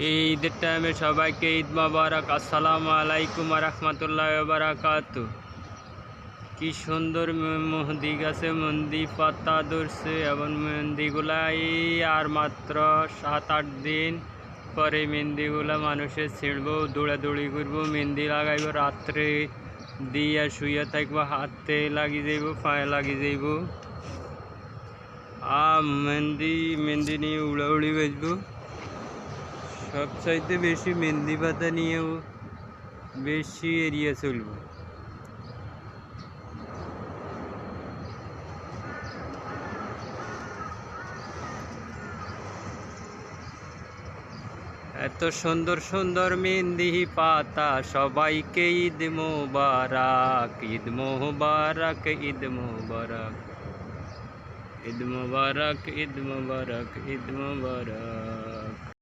এই ঈদের টাইমে সবাইকে ঈদ মোবারক। আসসালামু আলাইকুম রহমতুল্লাহ বারাকাতু। কি সুন্দর মেহেন্দি গাছে মেহেন্দি পাতা ধরছে এবং মেহেন্দিগুলা আর মাত্র 7-8 দিন পরে মেহেন্দিগুলা মানুষের ছিঁড়বো, দৌড়াদৌড়ি করবো, মেহেন্দি লাগাইব, রাত্রে দিয়া শুয়ে থাকবো, হাতে লাগি যাইব, পায়ে লাগি যাইব, মেহেন্দি নিয়ে উড়াউড়ি বাজবো। সবচাইতে বেশি মেহেন্দি পাতা নিয়েও বেশি এরিয়া চলব। এত সুন্দর সুন্দর মেহেন্দি পাতা, সবাইকে ঈদ মোবারক, ঈদ মোবারক, ঈদ মোবারক, ঈদ মোবারক, ঈদ মোবারক, ঈদ মোবারক।